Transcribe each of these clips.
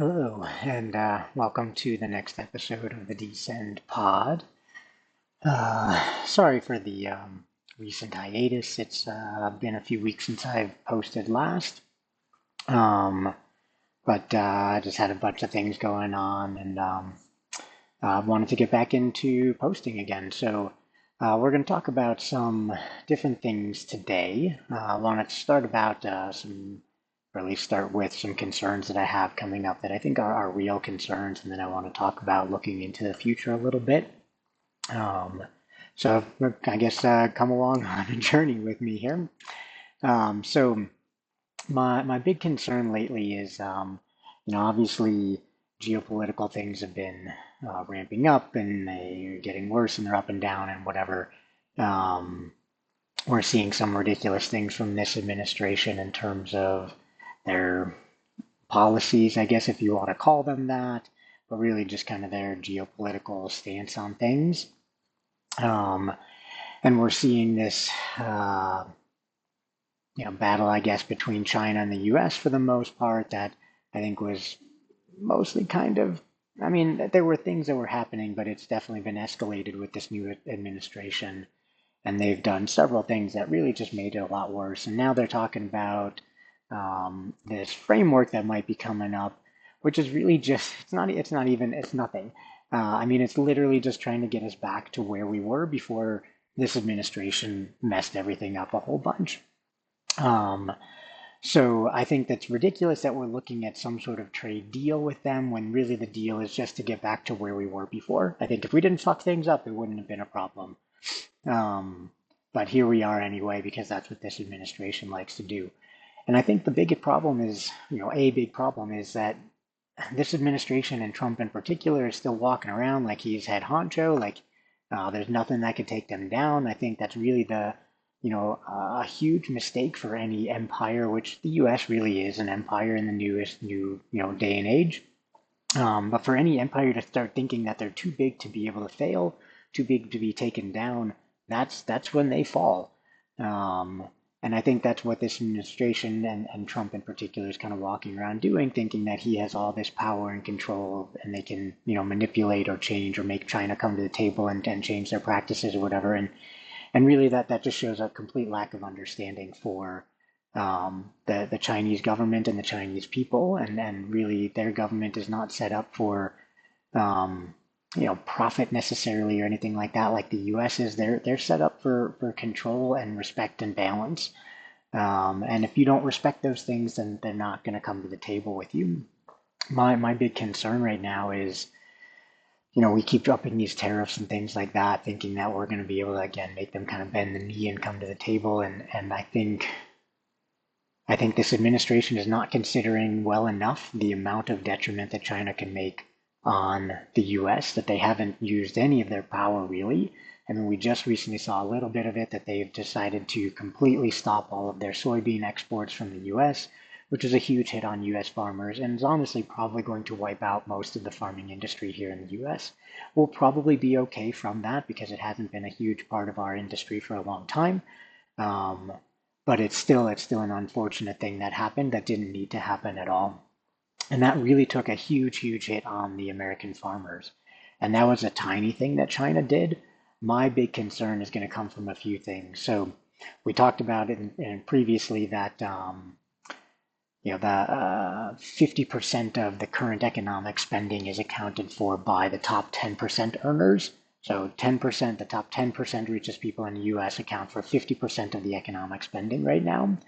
Hello, and welcome to the next episode of the DSend pod. Sorry for the recent hiatus. It's been a few weeks since I've posted last, um, but I just had a bunch of things going on and wanted to get back into posting again. So we're going to talk about some different things today. I wanted to start about or at least start with some concerns that I have coming up that I think are real concerns, and then I want to talk about looking into the future a little bit. Um, so I guess come along on a journey with me here. So my big concern lately is, obviously geopolitical things have been ramping up and they're getting worse and they're up and down and whatever. Um, we're seeing some ridiculous things from this administration in terms of their policies, I guess, if you want to call them that, but really just kind of their geopolitical stance on things. Um, and we're seeing this, uh, battle, I guess, between China and the U.S. for the most part that I think was mostly kind of. I mean, there were things that were happening, but it's definitely been escalated with this new administration, and they've done several things that really just made it a lot worse. And now they're talking about this framework that might be coming up, which is really just it's nothing. I mean, it's literally just trying to get us back to where we were before this administration messed everything up a whole bunch. Um, so I think that's ridiculous that we're looking at some sort of trade deal with them when really the deal is just to get back to where we were before. I think if we didn't fuck things up, it wouldn't have been a problem. Um, but here we are anyway, because that's what this administration likes to do. And I think the biggest problem is, a big problem is that this administration and Trump in particular is still walking around like he's head honcho, like there's nothing that could take them down. I think that's really a huge mistake for any empire, which the U.S. really is an empire in the new day and age. But for any empire to start thinking that they're too big to be able to fail, too big to be taken down, that's when they fall. Um, and I think that's what this administration and Trump in particular is kind of walking around doing, thinking that he has all this power and control and they can, manipulate or change or make China come to the table and change their practices or whatever. And really that just shows a complete lack of understanding for the Chinese government and the Chinese people, and really their government is not set up for um, profit necessarily or anything like that. Like the U.S. is, they're set up for control and respect and balance. And if you don't respect those things, then they're not going to come to the table with you. My big concern right now is, we keep dropping these tariffs and things like that, thinking that we're going to be able to again make them kind of bend the knee and come to the table. And I think this administration is not considering well enough the amount of detriment that China can make on the US, that they haven't used any of their power really. I mean, we just recently saw a little bit of it that they've decided to completely stop all of their soybean exports from the US, which is a huge hit on US farmers and is honestly probably going to wipe out most of the farming industry here in the US. We'll probably be okay from that because it hasn't been a huge part of our industry for a long time. Um, but it's still an unfortunate thing that happened that didn't need to happen at all. And that really took a huge hit on the American farmers. And that was a tiny thing that China did. My big concern is going to come from a few things. So we talked about it previously that the 50% of the current economic spending is accounted for by the top 10% earners. So 10%, the top 10% richest people in the US account for 50% of the economic spending right now.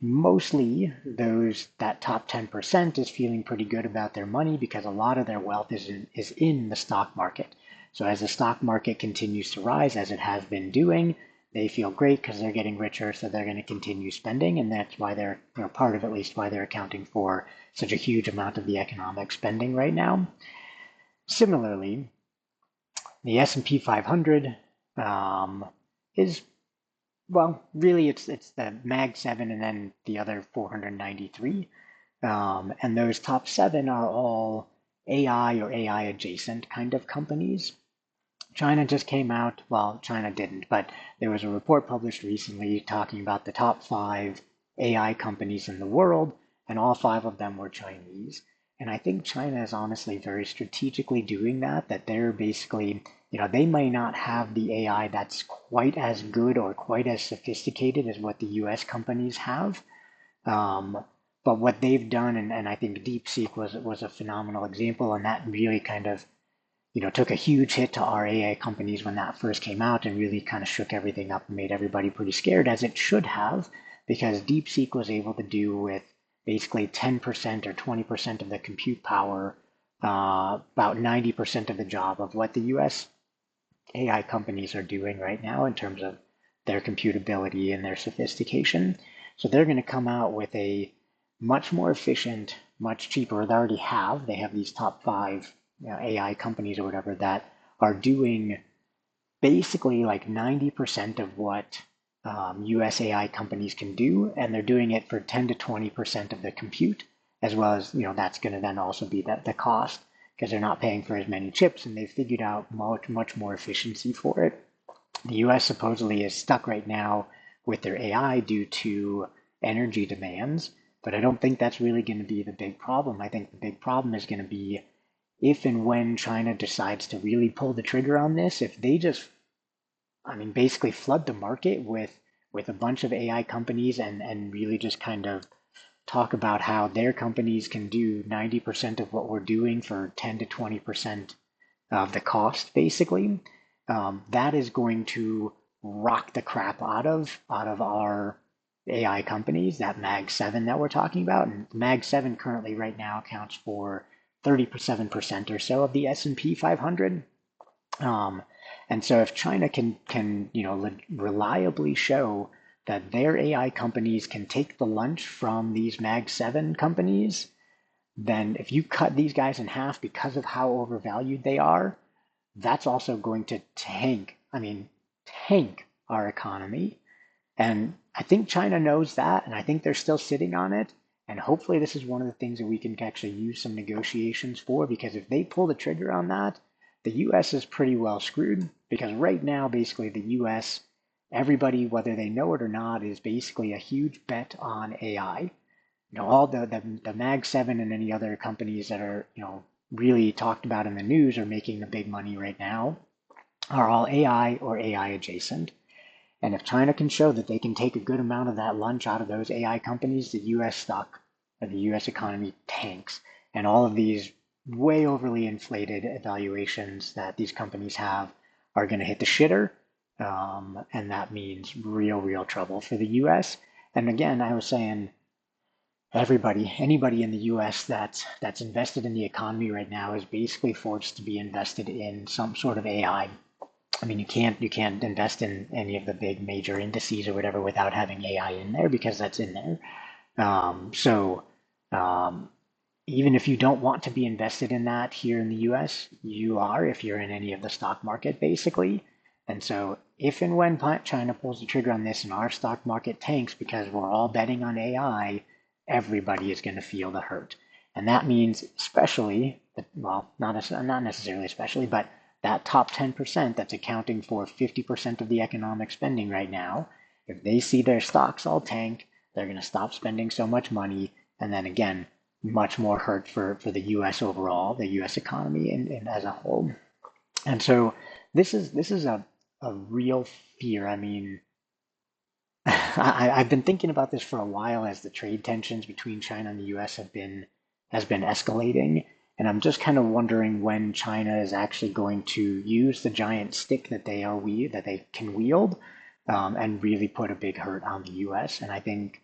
Mostly that top 10% is feeling pretty good about their money because a lot of their wealth is in the stock market. So as the stock market continues to rise, as it has been doing, they feel great because they're getting richer, so they're going to continue spending, and that's why they're, part of at least why they're accounting for such a huge amount of the economic spending right now. Similarly, the S&P 500 is, well, really it's the Mag 7 and then the other 493. And those top seven are all AI or AI adjacent kind of companies. China just came out, well, China didn't, but there was a report published recently talking about the top five AI companies in the world, and all five of them were Chinese. And I think China is honestly very strategically doing that, that they're basically, they may not have the AI that's quite as good or quite as sophisticated as what the US companies have. Um, but what they've done, and I think DeepSeek was a phenomenal example, and that really kind of took a huge hit to our AI companies when that first came out and really kind of shook everything up and made everybody pretty scared, as it should have, because DeepSeek was able to do with basically 10% or 20% of the compute power, about 90% of the job of what the US AI companies are doing right now in terms of their computability and their sophistication. So they're going to come out with a much more efficient, much cheaper. They have these top five AI companies or whatever that are doing basically like 90% of what US AI companies can do, and they're doing it for 10 to 20% of the compute, as well as, that's going to then also be the cost because they're not paying for as many chips and they've figured out much more efficiency for it. The US supposedly is stuck right now with their AI due to energy demands, but I don't think that's really going to be the big problem. I think the big problem is going to be if and when China decides to really pull the trigger on this, if they just, basically flood the market with a bunch of AI companies and really just kind of talk about how their companies can do 90% of what we're doing for 10 to 20% of the cost, basically, that is going to rock the crap out of our AI companies, that Mag 7 that we're talking about. And Mag 7 currently right now accounts for 37% or so of the S&P 500. Um, and so if China can reliably show that their AI companies can take the lunch from these Mag 7 companies, then if you cut these guys in half because of how overvalued they are, that's also going to tank our economy. And I think China knows that, and I think they're still sitting on it. And hopefully, this is one of the things that we can actually use some negotiations for, because if they pull the trigger on that, the US is pretty well screwed. Because right now, basically, the US, everybody, whether they know it or not, is basically a huge bet on AI. All the Mag 7 and any other companies that are, really talked about in the news or making the big money right now are all AI or AI adjacent. And if China can show that they can take a good amount of that lunch out of those AI companies, the US stock or the US economy tanks. And all of these way overly inflated evaluations that these companies have are going to hit the shitter. And that means real trouble for the US. And again, I was saying, anybody in the US that's invested in the economy right now is basically forced to be invested in some sort of AI. You can't invest in any of the big major indices or whatever without having AI in there, because that's in there. So even if you don't want to be invested in that here in the US, you are if you're in any of the stock market, basically. And so if and when China pulls the trigger on this and our stock market tanks because we're all betting on AI, everybody is going to feel the hurt. And that means especially, well, not necessarily especially, but that top 10% that's accounting for 50% of the economic spending right now, if they see their stocks all tank, they're going to stop spending so much money. And then again, much more hurt for the US overall, the US economy and as a whole. And so this is a real fear. I've been thinking about this for a while as the trade tensions between China and the US has been escalating. And I'm just kind of wondering when China is actually going to use the giant stick that they can wield, and really put a big hurt on the US. And I think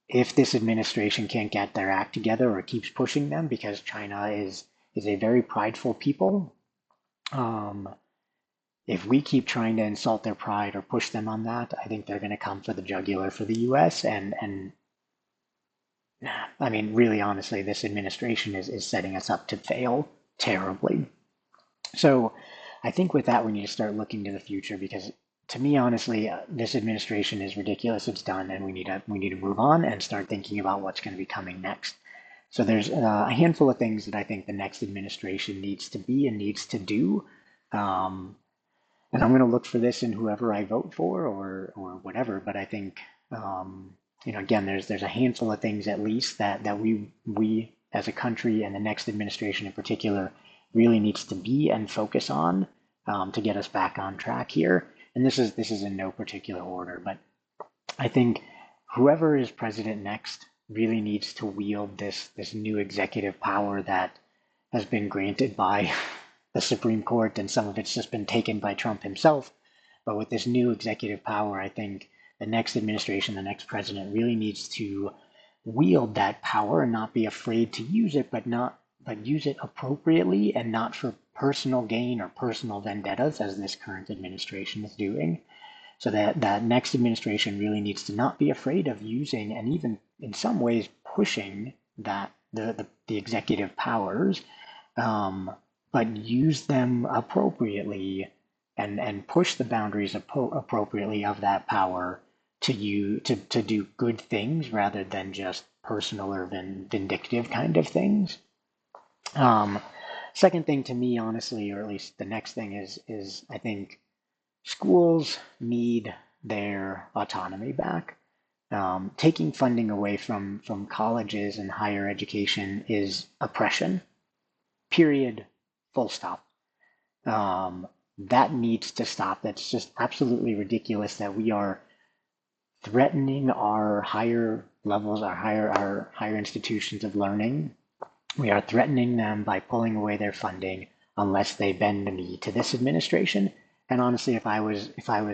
if this administration can't get their act together or keeps pushing them, because China is a very prideful people, um, if we keep trying to insult their pride or push them on that, I think they're going to come for the jugular for the US. And really honestly, this administration is setting us up to fail terribly. So I think with that, we need to start looking to the future, because to me, honestly, this administration is ridiculous. It's done, and we need to move on and start thinking about what's going to be coming next. So there's a handful of things that I think the next administration needs to be and needs to do. Um, and I'm going to look for this in whoever I vote for or whatever. But I think again, there's a handful of things at least that we as a country, and the next administration in particular really needs to be and focus on to get us back on track here. And this is in no particular order, but I think whoever is president next really needs to wield this new executive power that has been granted by the Supreme Court, and some of it's just been taken by Trump himself. But with this new executive power, I think the next administration, the next president really needs to wield that power and not be afraid to use it, but use it appropriately and not for personal gain or personal vendettas, as this current administration is doing. So that next administration really needs to not be afraid of using and even in some ways pushing that the executive powers, but use them appropriately and push the boundaries appropriately of that power to do good things rather than just personal or vindictive kind of things. Um, Second thing to me, honestly, or at least the next thing is I think schools need their autonomy back. Taking funding away from colleges and higher education is oppression. Period. Full stop. That needs to stop. That's just absolutely ridiculous that we are threatening our higher levels, our higher institutions of learning. We are threatening them by pulling away their funding unless they bend the knee to this administration. And honestly, if I was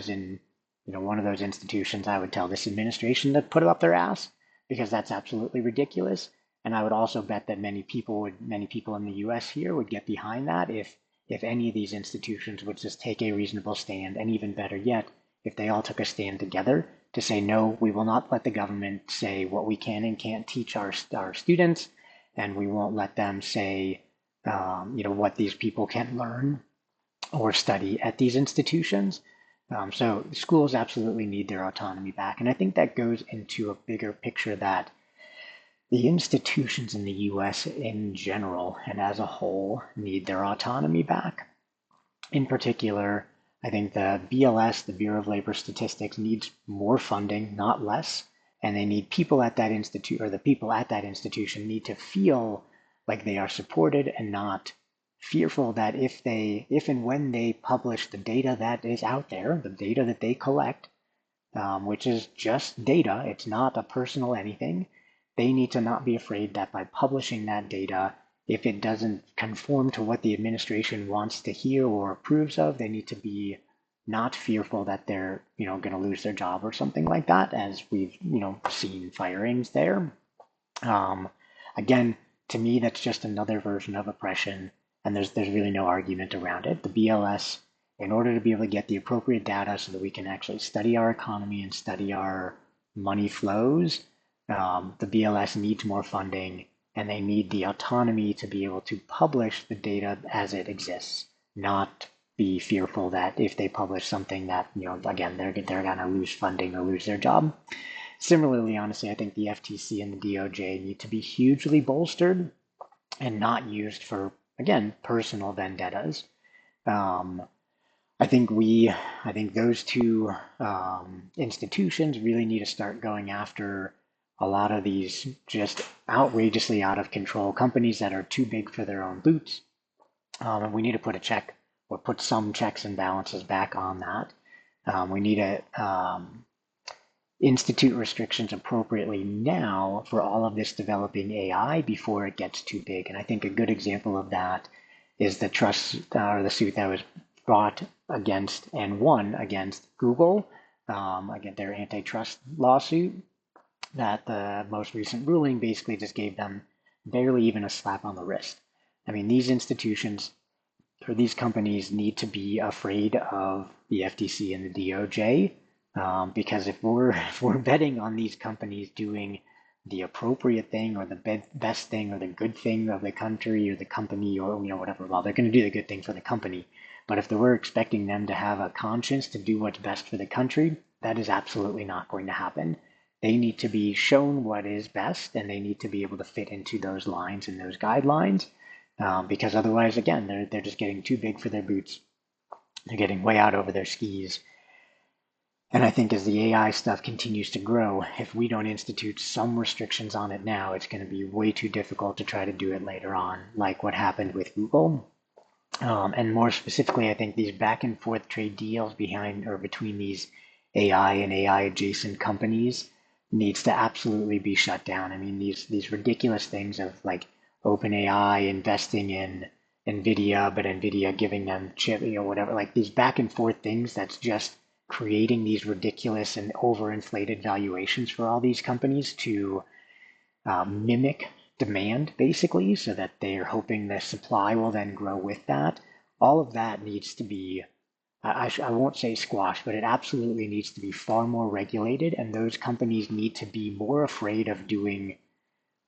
in one of those institutions, I would tell this administration to put it up their ass, because that's absolutely ridiculous. And I would also bet that many people in the U.S. here would get behind that if any of these institutions would just take a reasonable stand, and even better yet, if they all took a stand together to say, no, we will not let the government say what we can and can't teach our students, and we won't let them say, what these people can learn or study at these institutions. So schools absolutely need their autonomy back. And I think that goes into a bigger picture that the institutions in the US in general and as a whole need their autonomy back. In particular, I think the BLS, the Bureau of Labor Statistics, needs more funding, not less. And they need people at that institute, or the people at that institution need to feel like they are supported and not fearful that if and when they publish the data that is out there, the data that they collect, which is just data, it's not a personal anything, they need to not be afraid that by publishing that data, if it doesn't conform to what the administration wants to hear or approves of, they need to be not fearful that they're going to lose their job or something like that, as we've seen firings there. Again, to me, that's just another version of oppression, and there's really no argument around it. The BLS, in order to be able to get the appropriate data so that we can actually study our economy and study our money flows, the BLS needs more funding, and they need the autonomy to be able to publish the data as it exists, not be fearful that if they publish something that, again, they're going to lose funding or lose their job. Similarly, honestly, I think the FTC and the DOJ need to be hugely bolstered and not used for, again, personal vendettas. I think those two institutions really need to start going after a lot of these just outrageously out of control companies that are too big for their own boots. And we need to put some checks and balances back on that. We need to institute restrictions appropriately now for all of this developing AI before it gets too big. And I think a good example of that is the suit that was brought against and won against Google, against their antitrust lawsuit. That the most recent ruling basically just gave them barely even a slap on the wrist. I mean, these institutions or these companies need to be afraid of the FTC and the DOJ, because if we're betting on these companies doing the appropriate thing or the best thing or the good thing of the country or the company or whatever, well, they're going to do the good thing for the company. But if we're expecting them to have a conscience to do what's best for the country, that is absolutely not going to happen. They need to be shown what is best, and they need to be able to fit into those lines and those guidelines, because otherwise, again, they're just getting too big for their boots. They're getting way out over their skis. And I think as the AI stuff continues to grow, if we don't institute some restrictions on it now, it's going to be way too difficult to try to do it later on, like what happened with Google. And more specifically, I think these back and forth trade deals behind or between these AI and AI adjacent companies needs to absolutely be shut down. I mean, these ridiculous things of like OpenAI investing in NVIDIA, but NVIDIA giving them chip, whatever, like these back and forth things that's just creating these ridiculous and overinflated valuations for all these companies to mimic demand, basically, so that they're hoping the supply will then grow with that. All of that needs to be, I won't say squashed, but it absolutely needs to be far more regulated, and those companies need to be more afraid of doing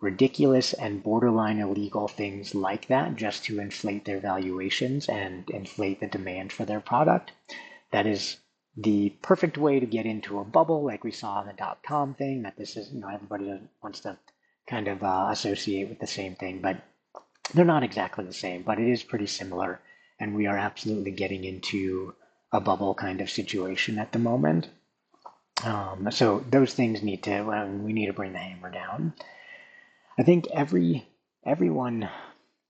ridiculous and borderline illegal things like that just to inflate their valuations and inflate the demand for their product. That is the perfect way to get into a bubble like we saw in the dot-com thing, that this is, everybody wants to kind of associate with the same thing, but they're not exactly the same, but it is pretty similar. And we are absolutely getting into a bubble kind of situation at the moment. So those things need to, we need to bring the hammer down. I think everyone,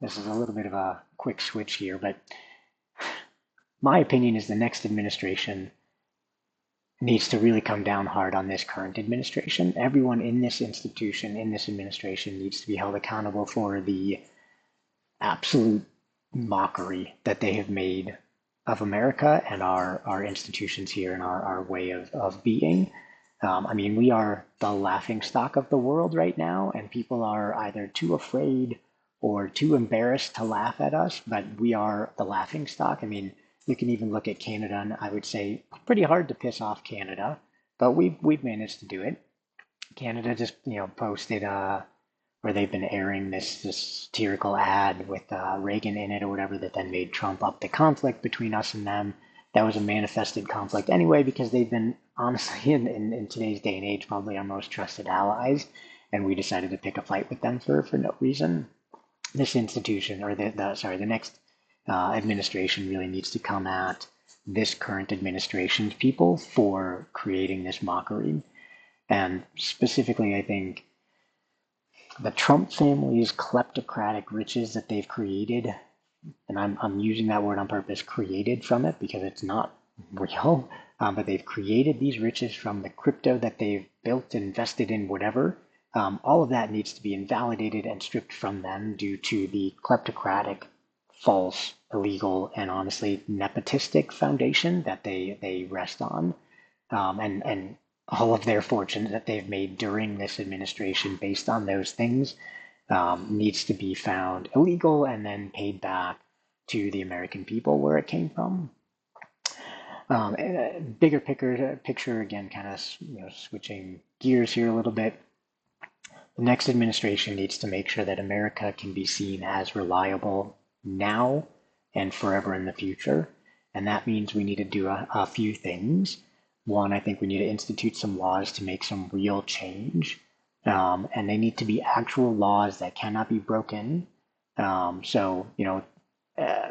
this is a little bit of a quick switch here, but my opinion is the next administration needs to really come down hard on this current administration. Everyone in this institution, in this administration, needs to be held accountable for the absolute mockery that they have made of America and our institutions here and our way of being. I mean, we are the laughing stock of the world right now, and people are either too afraid or too embarrassed to laugh at us, but we are the laughing stock. I mean, you can even look at Canada, and I would say pretty hard to piss off Canada, but we've managed to do it. Canada just posted where they've been airing this satirical ad with Reagan in it or whatever that then made Trump up the conflict between us and them. That was a manifested conflict anyway, because they've been honestly in today's day and age probably our most trusted allies, and we decided to pick a fight with them for no reason. This institution, or the next administration really needs to come at this current administration's people for creating this mockery. And specifically, I think the Trump family's kleptocratic riches that they've created, and I'm using that word on purpose, created from it, because it's not real, but they've created these riches from the crypto that they've built, invested in, whatever. All of that needs to be invalidated and stripped from them due to the kleptocratic, false, illegal, and honestly nepotistic foundation that they rest on. And all of their fortunes that they've made during this administration based on those things needs to be found illegal and then paid back to the American people where it came from. Bigger picture again, kind of switching gears here a little bit. The next administration needs to make sure that America can be seen as reliable now and forever in the future, and that means we need to do a few things. One, I think we need to institute some laws to make some real change, and they need to be actual laws that cannot be broken.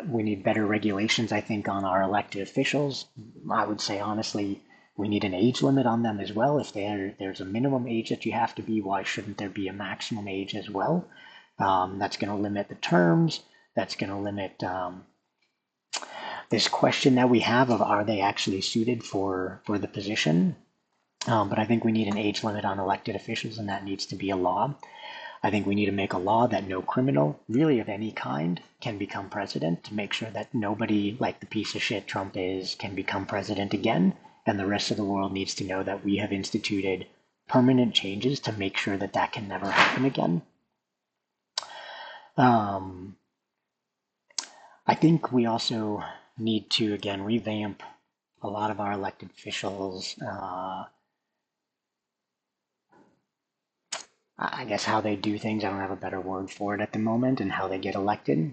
We need better regulations, I think, on our elected officials. I would say, honestly, we need an age limit on them as well. If there's a minimum age that you have to be, why shouldn't there be a maximum age as well? That's going to limit the terms. That's going to limit this question that we have of are they actually suited for the position. But I think we need an age limit on elected officials, and that needs to be a law. I think we need to make a law that no criminal, really of any kind, can become president, to make sure that nobody, like the piece of shit Trump is, can become president again. And the rest of the world needs to know that we have instituted permanent changes to make sure that that can never happen again. I think we also need to, again, revamp a lot of our elected officials, I guess how they do things. I don't have a better word for it at the moment, and how they get elected.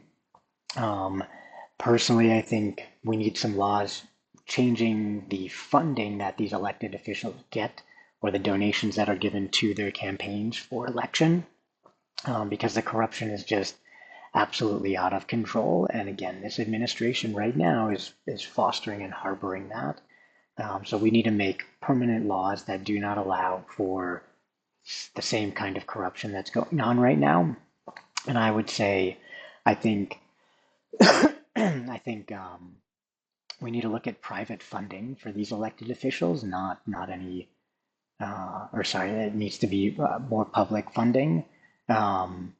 Personally, I think we need some laws changing the funding that these elected officials get, or the donations that are given to their campaigns for election, because the corruption is just absolutely out of control. And again, this administration right now is fostering and harboring that. So we need to make permanent laws that do not allow for the same kind of corruption that's going on right now. And I would say, I think, I think we need to look at private funding for these elected officials, not any, or sorry, it needs to be more public funding. Um,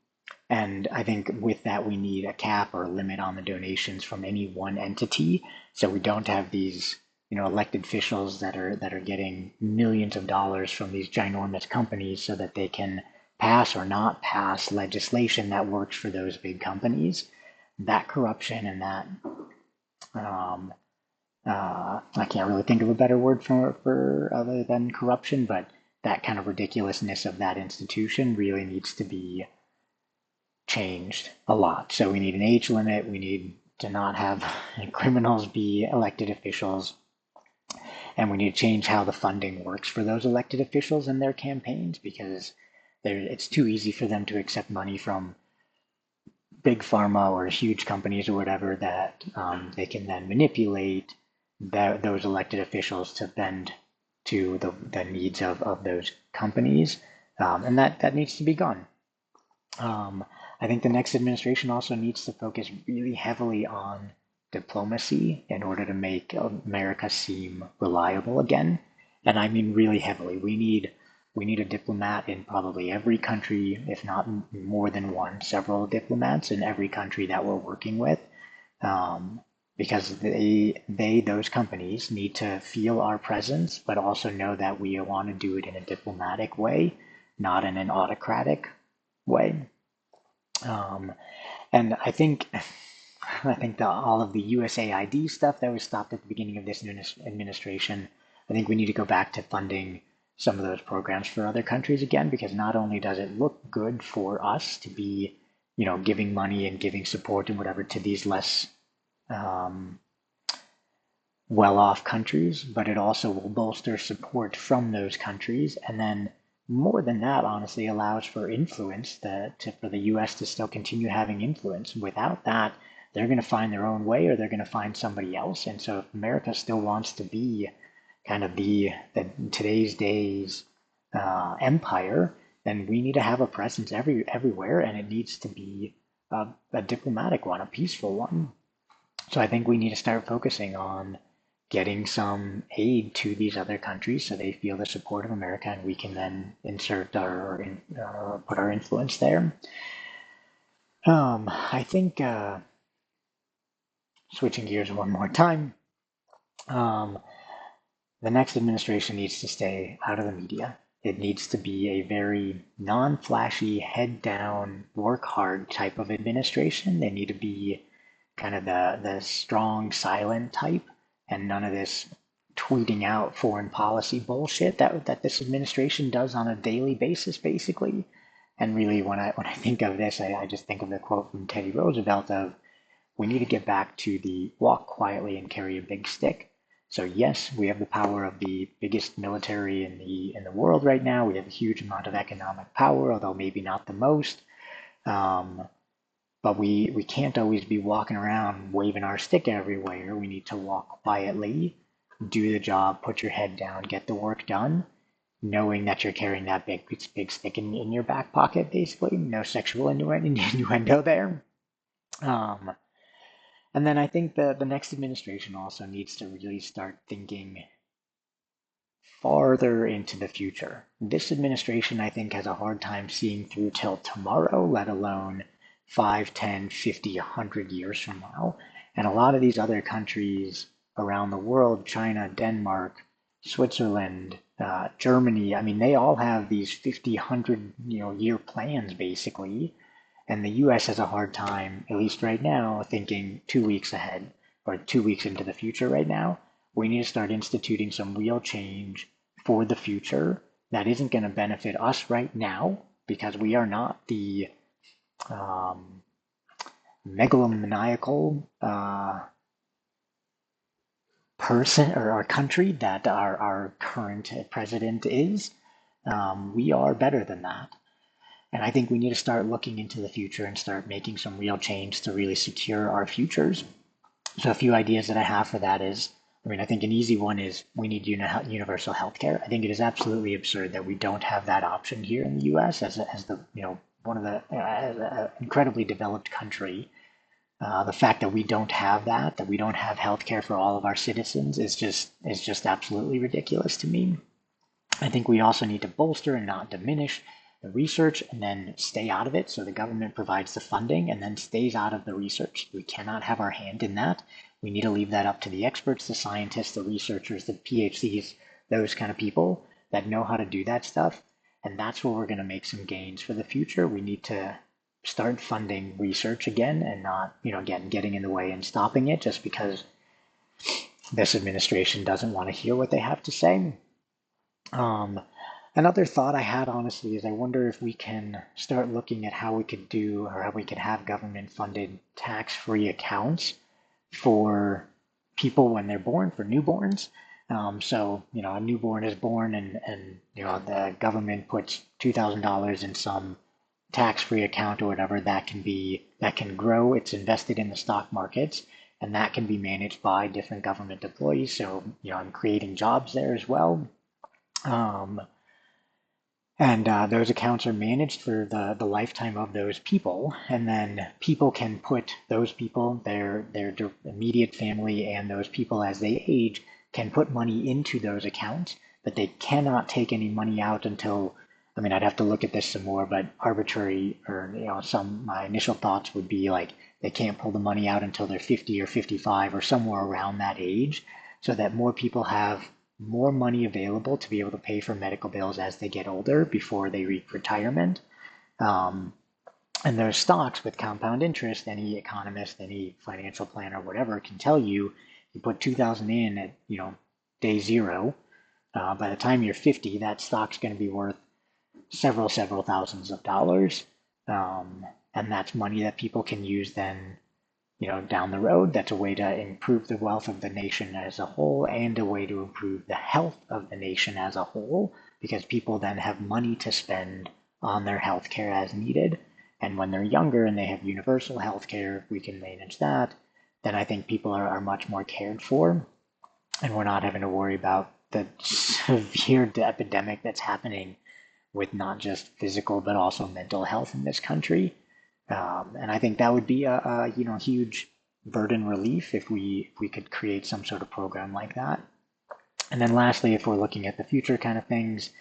and I think with that, we need a cap or a limit on the donations from any one entity, so we don't have these, elected officials that are getting millions of dollars from these ginormous companies so that they can pass or not pass legislation that works for those big companies. That corruption and that um, I can't really think of a better word for other than corruption, but that kind of ridiculousness of that institution really needs to be changed a lot. So we need an age limit. We need to not have criminals be elected officials. And we need to change how the funding works for those elected officials and their campaigns, because it's too easy for them to accept money from big pharma or huge companies or whatever that they can then manipulate those elected officials to bend to the needs of those companies. And that needs to be gone. Um, I think the next administration also needs to focus really heavily on diplomacy in order to make America seem reliable again. And I mean really heavily. We need a diplomat in probably every country, if not more than one, several diplomats in every country that we're working with, um, because those companies need to feel our presence, but also know that we want to do it in a diplomatic way, not in an autocratic way. Um, and I think that all of the USAID stuff that was stopped at the beginning of this administration, I think we need to go back to funding some of those programs for other countries again, because not only does it look good for us to be, giving money and giving support and whatever to these less um, well-off countries, but it also will bolster support from those countries. And then more than that, honestly, allows for influence for the U.S. to still continue having influence. Without that, they're going to find their own way or they're going to find somebody else. And so if America still wants to be kind of the today's days empire, then we need to have a presence everywhere, and it needs to be a diplomatic one, a peaceful one. So I think we need to start focusing on getting some aid to these other countries so they feel the support of America, and we can then insert put our influence there. I think switching gears one more time, um, the next administration needs to stay out of the media. It needs to be a very non-flashy, head down, work hard type of administration. They need to be kind of the strong, silent type, and none of this tweeting out foreign policy bullshit that this administration does on a daily basis, basically. And really, when I think of this, I just think of the quote from Teddy Roosevelt of, "We need to get back to the walk quietly and carry a big stick." So yes, we have the power of the biggest military in the world right now. We have a huge amount of economic power, although maybe not the most. Um, but we can't always be walking around waving our stick everywhere. We need to walk quietly, do the job, put your head down, get the work done, knowing that you're carrying that big stick in your back pocket, basically. No sexual innuendo there. Um, and then I think the next administration also needs to really start thinking farther into the future. This administration, I think, has a hard time seeing through till tomorrow, let alone 5, 10, 50, 100 years from now. And a lot of these other countries around the world, China, Denmark, Switzerland, Germany, I mean, they all have these 50, 100, year plans, basically. And the US has a hard time, at least right now, thinking 2 weeks ahead or 2 weeks into the future right now. We need to start instituting some real change for the future that isn't going to benefit us right now, because we are not the um, megalomaniacal person or our country that our current president is. We are better than that. And I think we need to start looking into the future and start making some real change to really secure our futures. So a few ideas that I have for that is I mean, I think an easy one is we need universal health care. I think it is absolutely absurd that we don't have that option here in the U.S. as the one of the as an incredibly developed country. The fact that we don't have that we don't have health care for all of our citizens is just absolutely ridiculous to me. I think we also need to bolster and not diminish the research and then stay out of it. So the government provides the funding and then stays out of the research. We cannot have our hand in that. We need to leave that up to the experts, the scientists, the researchers, the PhDs, those kind of people that know how to do that stuff. And that's where we're going to make some gains for the future. We need to start funding research again and not, again, getting in the way and stopping it just because this administration doesn't want to hear what they have to say. Um, Another thought I had, honestly, is I wonder if we can start looking at how we could do or how we could have government funded tax free accounts for people when they're born, for newborns. So, a newborn is born and the government puts $2,000 in some tax free account or whatever that can grow. It's invested in the stock markets and that can be managed by different government employees. So, I'm creating jobs there as well. Um, and those accounts are managed for the lifetime of those people. And then people can put those people, their immediate family, and those people as they age can put money into those accounts, but they cannot take any money out until, I mean, I'd have to look at this some more, but arbitrary or, my initial thoughts would be like they can't pull the money out until they're 50 or 55 or somewhere around that age, so that more people have more money available to be able to pay for medical bills as they get older before they reach retirement. Um, and those stocks with compound interest, any economist, any financial planner, whatever, can tell you, you put 2,000 in at, day zero. By the time you're 50, that stock's going to be worth several thousands of dollars. And that's money that people can use then down the road. That's a way to improve the wealth of the nation as a whole and a way to improve the health of the nation as a whole, because people then have money to spend on their health care as needed. And when they're younger and they have universal health care, if we can manage that, then I think people are much more cared for. And we're not having to worry about the severe epidemic that's happening with not just physical but also mental health in this country. And I think that would be a huge burden relief if we could create some sort of program like that. And then lastly, if we're looking at the future kind of things,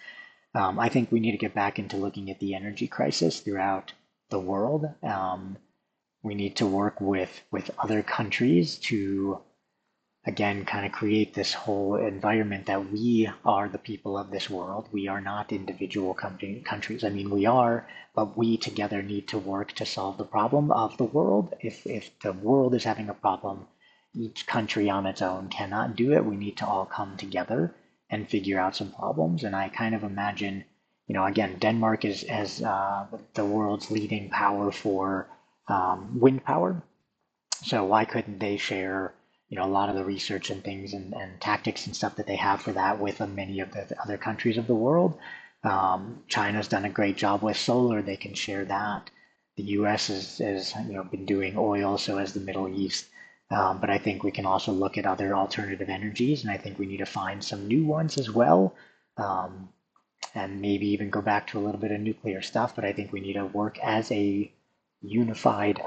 I think we need to get back into looking at the energy crisis throughout the world. We need to work with other countries to again kind of create this whole environment that we are the people of this world. We are not individual countries. I mean, we are, but we together need to work to solve the problem of the world. If the world is having a problem, each country on its own cannot do it. We need to all come together and figure out some problems. And I kind of imagine, again, Denmark is as the world's leading power for wind power. So why couldn't they share, a lot of the research and things and tactics and stuff that they have for that with many of the other countries of the world? China's done a great job with solar. They can share that. The U.S. is been doing oil, so has the Middle East. But I think we can also look at other alternative energies, and I think we need to find some new ones as well. And maybe even go back to a little bit of nuclear stuff. But I think we need to work as a unified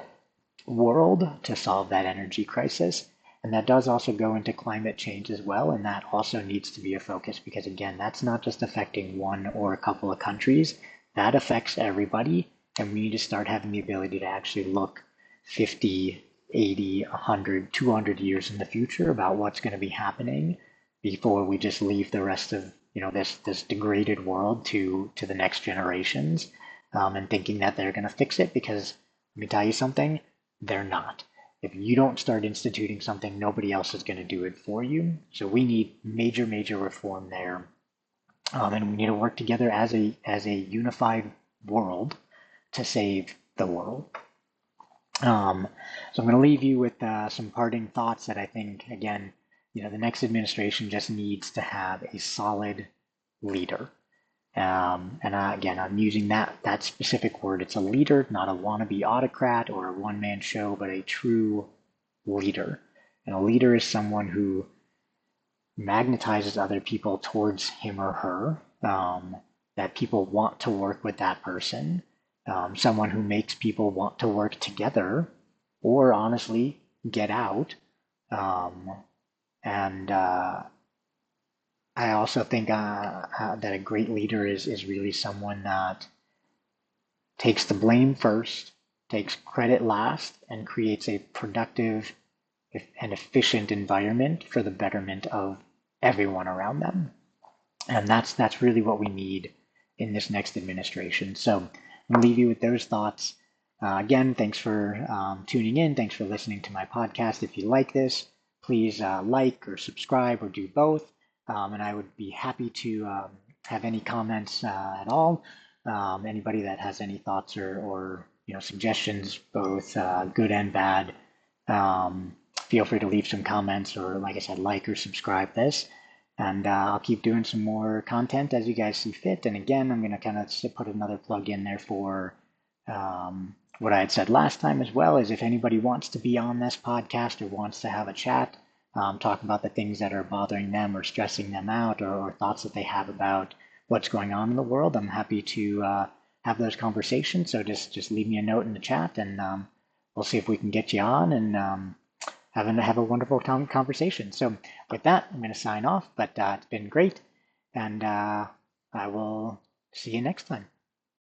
world to solve that energy crisis. And that does also go into climate change as well. And that also needs to be a focus because, again, that's not just affecting one or a couple of countries. That affects everybody. And we need to start having the ability to actually look 50, 80, 100, 200 years in the future about what's going to be happening before we just leave the rest of this degraded world to the next generations, and thinking that they're going to fix it, because let me tell you something, they're not. If you don't start instituting something, nobody else is going to do it for you. So we need major reform there, and we need to work together as a unified world to save the world. So I'm going to leave you with some parting thoughts that I think, again, the next administration just needs to have a solid leader. And again, I'm using that specific word. It's a leader, not a wannabe autocrat or a one-man show, but a true leader. And a leader is someone who magnetizes other people towards him or her, that people want to work with that person, someone who makes people want to work together or honestly get out. Um, and I also think that a great leader is really someone that takes the blame first, takes credit last, and creates a productive and efficient environment for the betterment of everyone around them. And that's really what we need in this next administration. So I'm going to leave you with those thoughts. Again, thanks for tuning in. Thanks for listening to my podcast. If you like this, please like or subscribe or do both. And I would be happy to have any comments at all. Anybody that has any thoughts or suggestions, both good and bad, feel free to leave some comments or, like I said, like or subscribe this. And I'll keep doing some more content as you guys see fit. And again, I'm going to kind of put another plug in there for what I had said last time as well, is if anybody wants to be on this podcast or wants to have a chat, talk about the things that are bothering them or stressing them out, or thoughts that they have about what's going on in the world, I'm happy to have those conversations. So just leave me a note in the chat, and we'll see if we can get you on and have a wonderful conversation. So with that, I'm going to sign off, but it's been great, and I will see you next time.